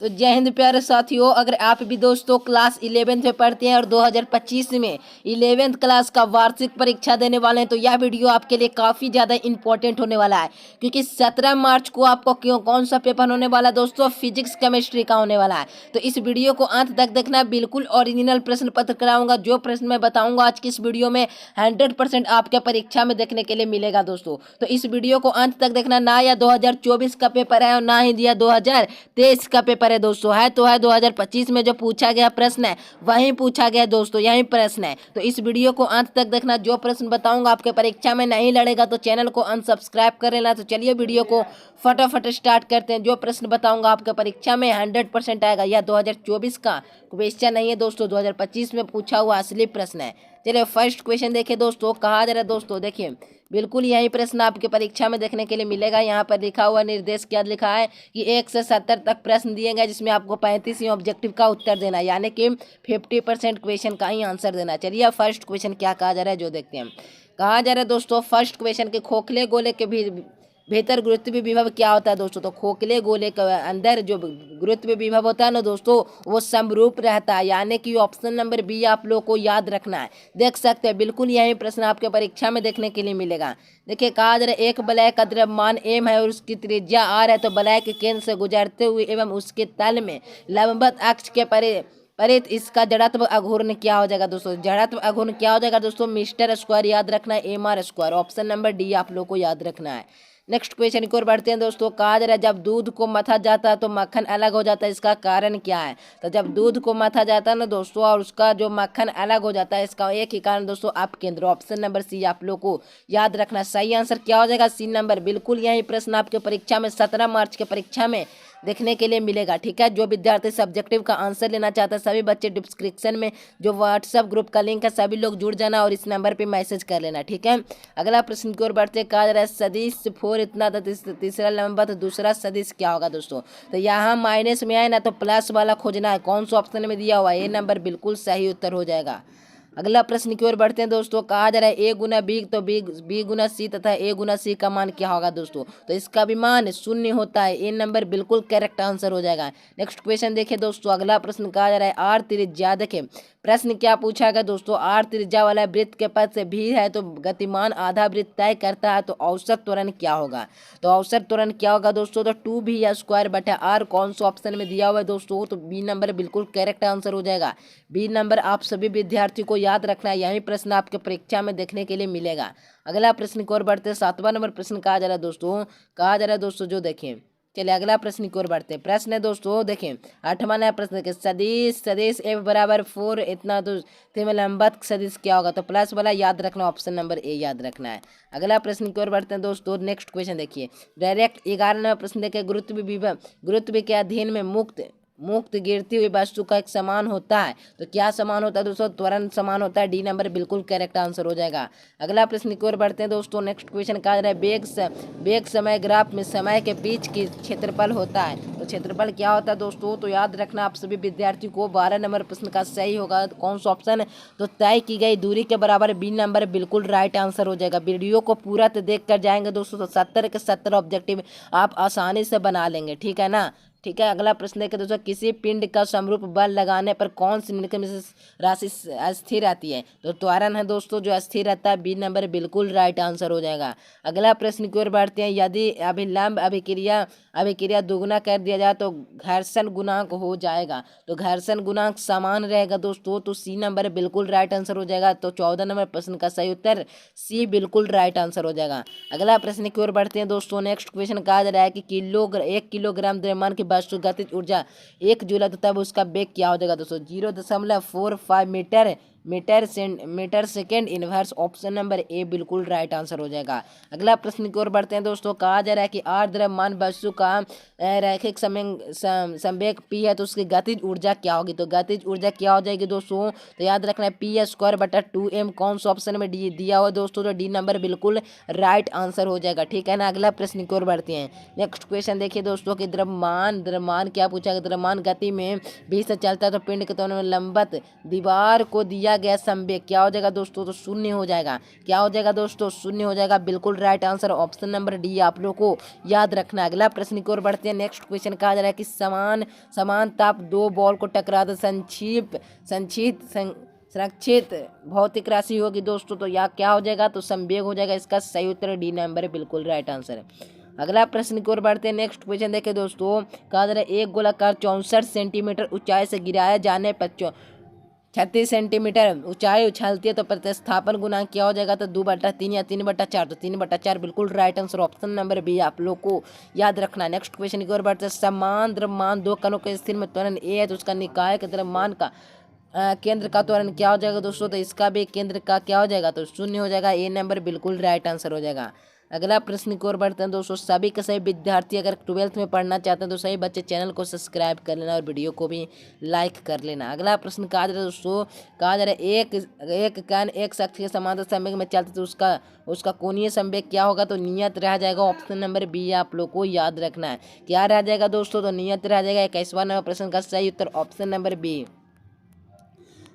तो जय हिंद प्यारे साथियों, अगर आप भी दोस्तों क्लास 11th में पढ़ते हैं और 2025 में 11th क्लास का वार्षिक परीक्षा देने वाले हैं तो यह वीडियो आपके लिए काफ़ी ज़्यादा इंपॉर्टेंट होने वाला है। क्योंकि 17 मार्च को आपको कौन सा पेपर होने वाला है दोस्तों? फिजिक्स केमिस्ट्री का होने वाला है। तो इस वीडियो को अंत तक देखना, बिल्कुल ओरिजिनल प्रश्न पत्र कराऊंगा। जो प्रश्न मैं बताऊंगा आज की इस वीडियो में 100% आपके परीक्षा में देखने के लिए मिलेगा दोस्तों। तो इस वीडियो को अंत तक देखना। ना या 2024 का पेपर है और ना ही दिया 2023 का पेपर है दोस्तों, है तो है 2025 में जो पूछा गया प्रश्न है वही पूछा गया दोस्तों, यही प्रश्न है। तो इस वीडियो को अंत तक देखना। जो प्रश्न बताऊंगा आपके परीक्षा में नहीं लड़ेगा तो चैनल को अनसब्सक्राइब कर लेना। तो चलिए वीडियो को फटाफट स्टार्ट करते हैं। जो प्रश्न बताऊंगा आपके परीक्षा में 100% आएगा। यह 2024 का क्वेश्चन नहीं है दोस्तों, 2025 में पूछा हुआ असली प्रश्न है। चलिए फर्स्ट क्वेश्चन देखिए दोस्तों। कहा जा रहा है दोस्तों, देखिए बिल्कुल यही प्रश्न आपके परीक्षा में देखने के लिए मिलेगा। यहाँ पर लिखा हुआ निर्देश क्या लिखा है कि 1 से 70 तक प्रश्न दिए गए, जिसमें आपको 35 ही ऑब्जेक्टिव का उत्तर देना है, यानी कि 50% क्वेश्चन का ही आंसर देना है। चलिए फर्स्ट क्वेश्चन क्या कहा जा रहा है जो देखते हैं। कहा जा रहा है दोस्तों फर्स्ट क्वेश्चन के खोखले गोले के भी बेहतर गुरुत्व विभव क्या होता है दोस्तों? तो खोखले गोले के अंदर जो गुरुत्व विभव होता है ना दोस्तों, वो समरूप रहता है, यानी कि ऑप्शन नंबर बी आप लोग को याद रखना है। देख सकते हैं बिल्कुल यही प्रश्न आपके परीक्षा में देखने के लिए मिलेगा। देखिए कहा जा रहा है एक वलय का द्रव्यमान एम है और उसकी त्रिज्या आर है। तो वलय के केंद्र से गुजरते हुए एवं उसके तल में लंबवत अक्ष के परित इसका जड़त्व अघूर्ण क्या हो जाएगा दोस्तों? जड़त्व अघूर्ण क्या हो जाएगा दोस्तों? मीटर स्क्वायर याद रखना है, M R square. Option number D आप लोग को याद रखना है। नेक्स्ट क्वेश्चन की ओर बढ़ते हैं दोस्तों। कहा जा रहा है जब दूध को मथा जाता है तो मक्खन अलग हो जाता है, इसका कारण क्या है? तो जब दूध को मथा जाता है ना दोस्तों और उसका जो मक्खन अलग हो जाता है, इसका एक ही कारण दोस्तों अपकेंद्र। ऑप्शन नंबर सी आप लोग को याद रखना। सही आंसर क्या हो जाएगा? C number. बिल्कुल यही प्रश्न आपके परीक्षा में 17 मार्च के परीक्षा में देखने के लिए मिलेगा। ठीक है, जो विद्यार्थी सब्जेक्टिव का आंसर लेना चाहता है सभी बच्चे डिस्क्रिप्शन में जो व्हाट्सएप ग्रुप का लिंक है सभी लोग जुड़ जाना और इस नंबर पे मैसेज कर लेना। ठीक है, अगला प्रश्न की ओर बढ़ते। कहा जा रहा है सदिश 4 इतना था, तीसरा लंबा तो दूसरा सदिश क्या होगा दोस्तों? तो यहाँ माइनस में आए ना तो प्लस वाला खोजना है। कौन सा ऑप्शन में दिया हुआ है? ए नंबर बिल्कुल सही उत्तर हो जाएगा। अगला प्रश्न की ओर बढ़ते हैं दोस्तों। कहा जा रहा है ए गुना बी तो बी गुना सी तथा ए गुना सी का मान क्या होगा दोस्तों? तो इसका भी मान शून्य होता है। ए नंबर बिल्कुल करेक्ट आंसर हो जाएगा। नेक्स्ट क्वेश्चन देखिए दोस्तों। अगला प्रश्न कहा जा रहा है आर त्रिज्या। देखिए प्रश्न क्या पूछा गया दोस्तों? आर त्रिज्या वाला वृत्त के पथ से भी है तो गतिमान आधा वृत्त तय करता है, तो औसत त्वरण क्या होगा? तो औसत त्वरण क्या होगा दोस्तों? तो 2b स्क्वायर बटा आर। कौन सा ऑप्शन में दिया हुआ है दोस्तों? तो बी नंबर बिल्कुल करेक्ट आंसर हो जाएगा। बी नंबर आप सभी विद्यार्थी को याद रखना है, यही प्रश्न आपके परीक्षा में देखने के लिए मिलेगा। अगला प्रश्न की ओर बढ़ते हैं। 7वां नंबर प्रश्न कहा जा रहा है दोस्तों। कहा जा रहा है दोस्तों जो देखिए, चलिए अगला प्रश्न की ओर बढ़ते हैं। प्रश्न है दोस्तों देखिए 8वां नया प्रश्न देखिए सदिश सदिश ए बराबर 4 इतना तो लंबवत सदिश क्या होगा? तो प्लस वाला याद रखना, ऑप्शन नंबर ए याद रखना है। अगला प्रश्न की ओर बढ़ते हैं दोस्तों। नेक्स्ट क्वेश्चन देखिए डायरेक्ट 11वां प्रश्न देखिए गुरुत्व के अधीन में मुक्त गिरती हुई वस्तु का एक समान होता है, तो क्या समान होता है दोस्तों? त्वरण समान होता है। डी नंबर बिल्कुल करेक्ट आंसर हो जाएगा। अगला प्रश्न की ओर बढ़ते हैं दोस्तों। नेक्स्ट क्वेश्चन कहा जा रहा है वेग समय ग्राफ में समय के बीच की क्षेत्रफल होता है, तो क्षेत्रफल क्या होता है दोस्तों? तो याद रखना आप सभी विद्यार्थी को 12 नंबर प्रश्न का सही होगा कौन सा ऑप्शन? तो तय की गई दूरी के बराबर। बी नंबर बिल्कुल राइट आंसर हो जाएगा। वीडियो को पूरा तो देख कर जाएंगे दोस्तों तो 70 के 70 ऑब्जेक्टिव आप आसानी से बना लेंगे। ठीक है ना? ठीक है, अगला प्रश्न देखिए दोस्तों। किसी पिंड का समरूप बल लगाने पर कौन सी निम्नलिखित में से राशि अस्थिर रहती है? तो त्वरण है दोस्तों जो अस्थिर रहता है। बी नंबर बिल्कुल राइट आंसर हो जाएगा। अगला प्रश्न की ओर बढ़ते हैं। यदि अभिलंब अभिक्रिया दुगुना कर दिया जाए तो घर्षण गुणांक हो जाएगा, तो घर्षण गुणांक समान रहेगा दोस्तों, तो सी नंबर बिल्कुल राइट आंसर हो जाएगा। तो 14 नंबर प्रश्न का सही उत्तर सी बिल्कुल राइट आंसर हो जाएगा। अगला प्रश्न की ओर बढ़ते हैं दोस्तों। नेक्स्ट क्वेश्चन कहा जा रहा है कि 1 किलोग्राम द्रव्यमान की वस्तु गतिज ऊर्जा 1 जूल है, तो तब उसका वेग क्या हो जाएगा दोस्तों? 0.45 metre second inverse. Option number A बिल्कुल राइट आंसर हो जाएगा। अगला प्रश्न की ओर बढ़ते हैं दोस्तों। कहा जा रहा है कि आर द्रव्यमान वस्तु का रैखिक संवेग पी है, तो उसकी गतिज ऊर्जा क्या होगी? तो गतिज ऊर्जा क्या हो जाएगी दोस्तों? तो याद रखना है पी स्क्वायर बटा 2m। कौन सा ऑप्शन में डी दिया हुआ दोस्तों? तो डी नंबर बिल्कुल राइट आंसर हो जाएगा। ठीक है ना? अगला प्रश्न की ओर बढ़ते हैं। नेक्स्ट क्वेश्चन देखिए दोस्तों कि द्रव्यमान क्या पूछा गया? द्रव्यमान गति में भी से चलता है तो पिंड के त्वरण में लंबवत दीवार को दिया दिया गया संवेग क्या हो जाएगा दोस्तों, तो शून्य हो जाएगा। क्या हो जाएगा दोस्तों, शून्य हो जाएगा। बिल्कुल right answer option number D आप लोग को याद रखना है। अगला प्रश्न की ओर बढ़ते हैं। नेक्स्ट क्वेश्चन कहा जा रहा है कि समान समान ताप दो बॉल को टकरा दे संरक्षित भौतिक राशि होगी दोस्तों, तो यह क्या हो जाएगा, तो संवेग हो जाएगा। इसका सही उत्तर डी नंबर है, बिल्कुल राइट आंसर है। अगला प्रश्न की ओर बढ़ते हैं। नेक्स्ट क्वेश्चन देखें दोस्तों, कहा जा रहा है एक गोलाकार 64 सेंटीमीटर ऊंचाई से गिराया जाने पर 36 सेंटीमीटर ऊंचाई उछालती है तो प्रतिस्थापन गुणांक क्या हो जाएगा, तो 2/3 या 3/4, तो 3/4 बिल्कुल right answer option number B आप लोग को याद रखना है। नेक्स्ट क्वेश्चन की ओर बढ़ते हैं। समान द्रव्यमान दो कणों के स्थिर में त्वरण ए है तो उसका निकाय के द्रव्यमान का केंद्र का त्वरण क्या हो जाएगा दोस्तों, तो इसका भी केंद्र का क्या हो जाएगा, तो शून्य हो जाएगा। ए नंबर बिल्कुल राइट आंसर हो जाएगा। अगला प्रश्न की ओर बढ़ते हैं दोस्तों। सभी के सभी विद्यार्थी अगर 12th में पढ़ना चाहते हैं तो सभी बच्चे चैनल को सब्सक्राइब कर लेना और वीडियो को भी लाइक कर लेना। अगला प्रश्न कहा जा रहा है दोस्तों, कहा जा रहा है एक कण एक शख्स के समांतर संवेग में चलते तो उसका कोणीय संवेग क्या होगा, तो नियत रह जाएगा। ऑप्शन नंबर बी आप लोग को याद रखना है। क्या रह जाएगा दोस्तों, तो नियत रह जाएगा। 21वां नंबर प्रश्न का सही उत्तर ऑप्शन नंबर बी।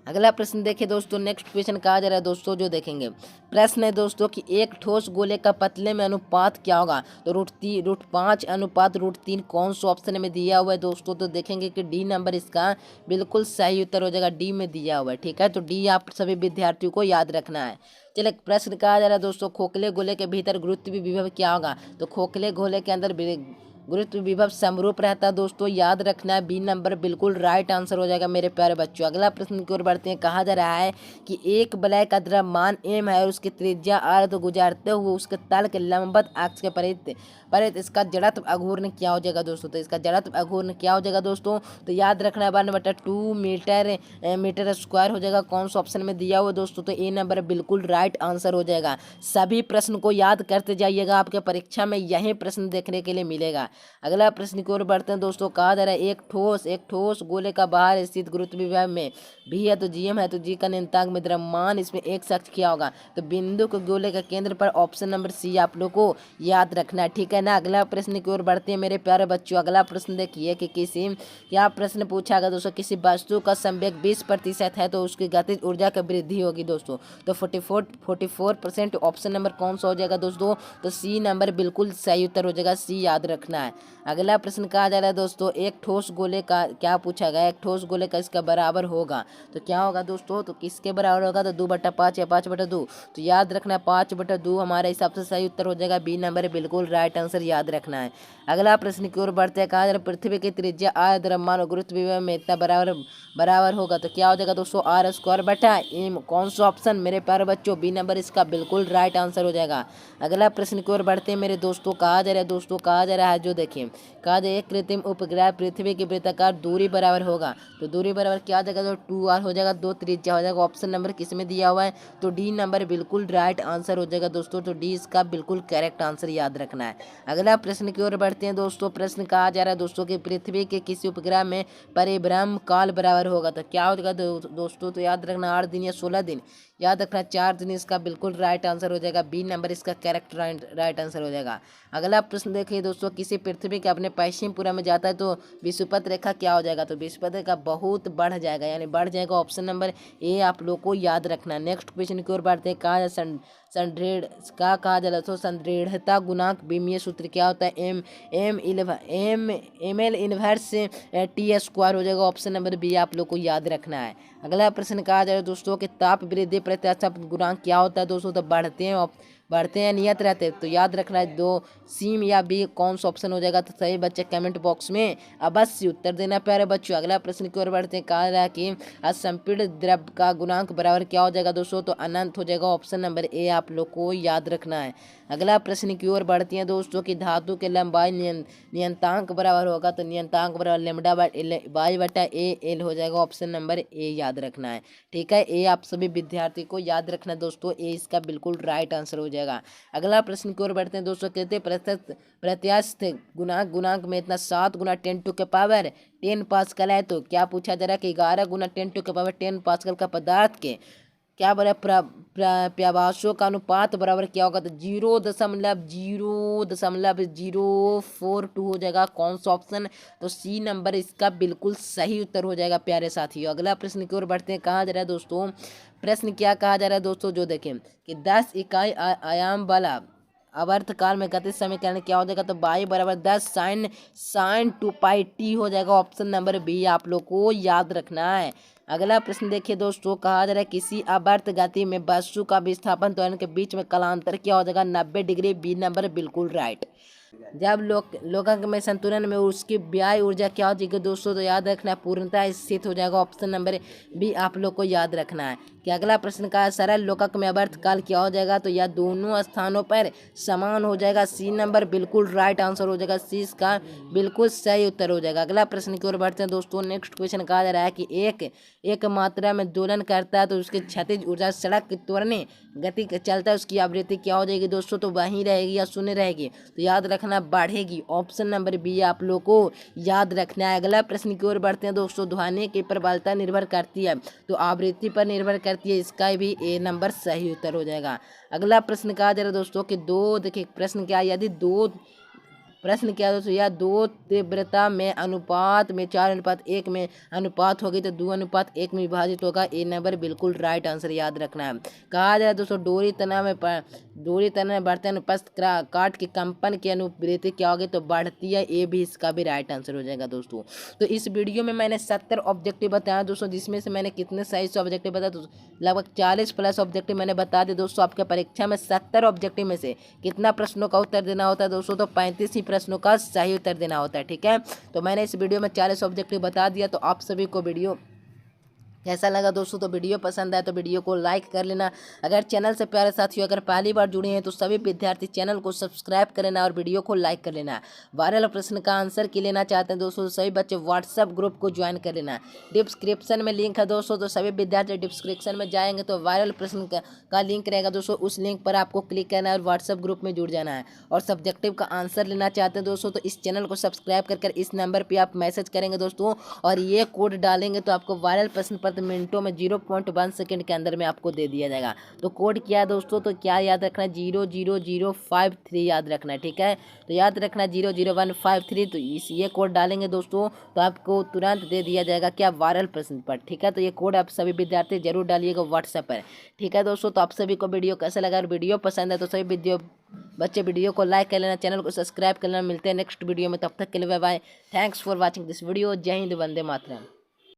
अगला प्रश्न देखें दोस्तों। नेक्स्ट क्वेश्चन कहा जा रहा है दोस्तों, जो देखेंगे प्रश्न है दोस्तों कि एक ठोस गोले का पतले में अनुपात क्या होगा, तो √5 अनुपात √3 कौन सा ऑप्शन में दिया हुआ है दोस्तों, तो देखेंगे कि डी नंबर इसका बिल्कुल सही उत्तर हो जाएगा। डी में दिया हुआ है, ठीक है, तो डी आप सभी विद्यार्थियों को याद रखना है। चलिए प्रश्न कहा जा रहा है दोस्तों, खोखले गोले के भीतर गुरुत्व विभव क्या होगा, तो खोखले गोले के अंदर गुरुत्व विभव समरूप रहता है दोस्तों, याद रखना है। बी नंबर बिल्कुल राइट आंसर हो जाएगा मेरे प्यारे बच्चों। अगला प्रश्न की ओर बढ़ते हैं। कहा जा रहा है कि एक वलय का द्रव्यमान एम है और उसकी त्रिज्या r तो गुजारते हुए उसके तल के लंबवत अक्ष के परित इसका जड़त्व अघूर्ण क्या हो जाएगा दोस्तों, तो इसका जड़त्व अघूर्ण क्या हो जाएगा दोस्तों, तो याद रखना है 1/2 मीटर स्क्वायर हो जाएगा। कौन सा ऑप्शन में दिया हुआ दोस्तों, तो ए नंबर बिल्कुल राइट आंसर हो जाएगा। सभी प्रश्न को याद करते जाइएगा, आपके परीक्षा में यही प्रश्न देखने के लिए मिलेगा। अगला प्रश्न की ओर बढ़ते हैं दोस्तों। कहा जा रहा है एक ठोस गोले का बाहर स्थित गुरुत्व विभव में भी है तो जीएम है तो जी का नियतांक में द्रव्यमान इसमें एक शख्स क्या होगा, तो बिंदु को गोले का केंद्र पर ऑप्शन नंबर सी आप लोग को याद रखना है, ठीक है ना। अगला प्रश्न की ओर बढ़ते हैं मेरे प्यारे बच्चों। अगला प्रश्न देखिए कि क्या प्रश्न पूछा गया दोस्तों, किसी वस्तु का संवेग 20% है तो उसकी गतिज ऊर्जा की वृद्धि होगी दोस्तों, तो 44% ऑप्शन नंबर कौन सा हो जाएगा दोस्तों, तो सी नंबर बिल्कुल सही उत्तर हो जाएगा। सी याद रखना है। अगला प्रश्न कहा जा रहा है दोस्तों, एक ठोस गोले का क्या पूछा गया, एक ठोस गोले का इसका बराबर होगा तो क्या होगा दोस्तों, तो किसके बराबर होगा, तो 2/5 या 5/2, तो याद रखना 5/2 हमारे हिसाब से सही उत्तर हो जाएगा। बी नंबर बिल्कुल राइट आंसर याद रखना है। अगला प्रश्न की ओर बढ़ते हैं। कहा जा रहा है पृथ्वी की त्रिज्या r द्रव्यमान और गुरुत्व विभव में इतना बराबर होगा तो क्या हो जाएगा दोस्तों, r²/m। कौन सा ऑप्शन मेरे प्यारे बच्चों, बी नंबर इसका बिल्कुल राइट आंसर हो जाएगा। अगला प्रश्न की ओर बढ़ते हैं मेरे दोस्तों। कहा जा रहा है जो देखिए, कहा जाए एक कृत्रिम उपग्रह पृथ्वी की वृत्ताकार दूरी बराबर होगा तो दूरी बराबर क्या हो जाएगा, तो 2r हो जाएगा, 2 त्रिज्या हो जाएगा। ऑप्शन नंबर किस में दिया हुआ है, तो डी नंबर बिल्कुल राइट आंसर हो जाएगा दोस्तों, तो डी इसका बिल्कुल करेक्ट आंसर याद रखना है। अगला प्रश्न की ओर बढ़ते हैं दोस्तों। प्रश्न कहा जा रहा है दोस्तों कि पृथ्वी के किसी उपग्रह में परिभ्रमण काल बराबर होगा तो क्या होगा दोस्तों, तो याद रखना 8 दिन या 16 दिन, याद रखना 4 दिन इसका बिल्कुल राइट आंसर हो जाएगा। बी नंबर इसका करेक्ट राइट आंसर हो जाएगा। अगला प्रश्न देखिए दोस्तों, किसी पृथ्वी के अपने पश्चिम पूरा में जाता है तो विषुवत रेखा क्या हो जाएगा, तो विषुवत रेखा बहुत बढ़ जाएगा, यानी बढ़ जाएगा। ऑप्शन नंबर ए आप लोग को याद रखना। नेक्स्ट क्वेश्चन की ओर बढ़ते हैं। कहा कहा जा रहा है संदृढ़ता गुणांक विमीय सूत्र क्या होता है, एल इनवर्स T² हो जाएगा। ऑप्शन नंबर बी आप लोग को याद रखना है। अगला प्रश्न कहा जा रहा है दोस्तों कि ताप वृद्धि प्रत्याशा गुणांक क्या होता है दोस्तों, तो बढ़ते हैं नियत रहते हैं, तो याद रखना है 2 सीम या बी कौन सा ऑप्शन हो जाएगा, तो सही बच्चे कमेंट बॉक्स में अवश्य उत्तर देना प्यारे बच्चों। अगला प्रश्न की ओर बढ़ते हैं। कहा रहा कि असंपीड़ित द्रव का गुणांक बराबर क्या हो जाएगा दोस्तों, तो अनंत हो जाएगा। ऑप्शन नंबर ए आप लोग को याद रखना है। अगला प्रश्न की ओर बढ़ती हैं दोस्तों कि धातु के लंबाई नियतांक बराबर होगा तो नियतांक बराबर λ/a/L हो जाएगा। ऑप्शन नंबर ए याद रखना है, ठीक है। ए आप सभी विद्यार्थी को याद रखना है दोस्तों, ए इसका बिल्कुल राइट आंसर हो जाएगा। अगला प्रश्न की ओर बढ़ते हैं दोस्तों। कहते प्रत्यास्थ गुणांक में इतना 7 × 10⁻10 पास्कल है तो क्या पूछा जा रहा है कि 11 × 10⁻10 पास्कल का पदार्थ के क्या बोला प्रभाषों का अनुपात बराबर क्या होगा, तो 0.042 हो जाएगा। कौन सा ऑप्शन, तो सी नंबर इसका बिल्कुल सही उत्तर हो जाएगा प्यारे साथियों। अगला प्रश्न की ओर बढ़ते हैं। कहा जा रहा है दोस्तों, प्रश्न क्या कहा जा रहा है दोस्तों, जो देखें कि 10 इकाई आयाम वाला आवर्तकाल में गतिज समीकरण क्या हो जाएगा, तो y बराबर 10 साइन 2πt हो जाएगा। ऑप्शन नंबर बी आप लोग को याद रखना है। अगला प्रश्न देखिए दोस्तों, कहा जा रहा है किसी आवर्त गति में वस्तु का विस्थापन त्वरण के बीच में कालांतर क्या हो जाएगा, 90 डिग्री। बी नंबर बिल्कुल राइट। जब लोकांक में संतुलन में उसकी व्याय ऊर्जा क्या हो जाएगी दोस्तों, तो याद रखना पूर्णतः स्थित हो जाएगा। ऑप्शन नंबर बी आप लोग को याद रखना है। कि अगला प्रश्न का सरल लोकक में आवर्त काल क्या हो जाएगा, तो यह दोनों स्थानों पर समान हो जाएगा। सी नंबर बिल्कुल राइट आंसर हो जाएगा। सी इसका बिल्कुल सही उत्तर हो जाएगा। अगला प्रश्न की ओर बढ़ते हैं दोस्तों। नेक्स्ट क्वेश्चन कहा जा रहा है कि एक मात्रा में दोलन करता है तो उसकी क्षैतिज ऊर्जा सड़क की त्वरणीय गति चलता है, उसकी आवृत्ति क्या हो जाएगी दोस्तों, तो वहीं रहेगी या शून्य रहेगी, तो याद रखना बढ़ेगी। ऑप्शन नंबर बी आप लोग को याद रखना है। अगला प्रश्न की ओर बढ़ते हैं दोस्तों। ध्वनि की प्रबलता निर्भर करती है तो आवृत्ति पर निर्भर करती है, इसका भी ए नंबर सही उत्तर हो जाएगा। अगला प्रश्न कहा जा रहा है दोस्तों कि देखिए प्रश्न क्या, यदि प्रश्न क्या दोस्तों, यह दो तीव्रता में अनुपात में 4:1 में अनुपात होगी तो 2:1 में विभाजित होगा। ए नंबर बिल्कुल राइट आंसर याद रखना है। कहा जाए दोस्तों डोरी तनाव में बढ़ते अनुपस्थ काट के कंपन की अनुवृत्ति क्या होगी, तो बढ़ती है। ए भी इसका भी राइट आंसर हो जाएगा दोस्तों। तो इस वीडियो में मैंने 70 ऑब्जेक्टिव बताया दोस्तों, जिसमें से मैंने कितने सही से ऑब्जेक्टिव बताया, तो लगभग 40+ ऑब्जेक्टिव मैंने बता दिए दोस्तों। आपके परीक्षा में 70 ऑब्जेक्टिव में से कितना प्रश्नों का उत्तर देना होता है दोस्तों, तो 35 ही प्रश्नों का सही उत्तर देना होता है। ठीक है, तो मैंने इस वीडियो में 40 ऑब्जेक्टिव बता दिया। तो आप सभी को वीडियो कैसा लगा दोस्तों, तो वीडियो पसंद आए तो वीडियो को लाइक कर लेना। अगर चैनल से प्यारे साथियों अगर पहली बार जुड़े हैं तो सभी विद्यार्थी चैनल को सब्सक्राइब कर लेना और वीडियो को लाइक कर लेना। वायरल प्रश्न का आंसर की लेना चाहते हैं दोस्तों, तो सभी बच्चे व्हाट्सएप ग्रुप को ज्वाइन कर लेना। डिस्क्रिप्शन में लिंक है दोस्तों, तो सभी विद्यार्थी डिस्क्रिप्शन में जाएंगे तो वायरल प्रश्न का लिंक रहेगा दोस्तों, उस लिंक पर आपको क्लिक करना है और व्हाट्सएप ग्रुप में जुड़ जाना है। और सब्जेक्टिव का आंसर लेना चाहते हैं दोस्तों, तो इस चैनल को सब्सक्राइब कर इस नंबर पर आप मैसेज करेंगे दोस्तों, और ये कोड डालेंगे तो आपको वायरल प्रश्न पत्र मिनटों में 0.1 सेकंड के अंदर में आपको दे दिया जाएगा। तो कोड क्या है दोस्तों, तो क्या याद रखना है, 00053 याद रखना है। ठीक है, तो याद रखना 00153। तो ये कोड डालेंगे दोस्तों तो आपको तुरंत दे दिया जाएगा क्या, वायरल प्रश्न पर। ठीक है, तो ये कोड आप सभी विद्यार्थी जरूर डालिएगा व्हाट्सएप पर। ठीक है दोस्तों, तो आप सभी को वीडियो कैसा लगा, और वीडियो पसंद है तो सभी बच्चे वीडियो को लाइक कर लेना, चैनल को सब्सक्राइब कर लेना। मिलते हैं नेक्स्ट वीडियो में, तब तक के लिए bye bye. Thanks for watching this video. जय हिंद, वंदे मातरम।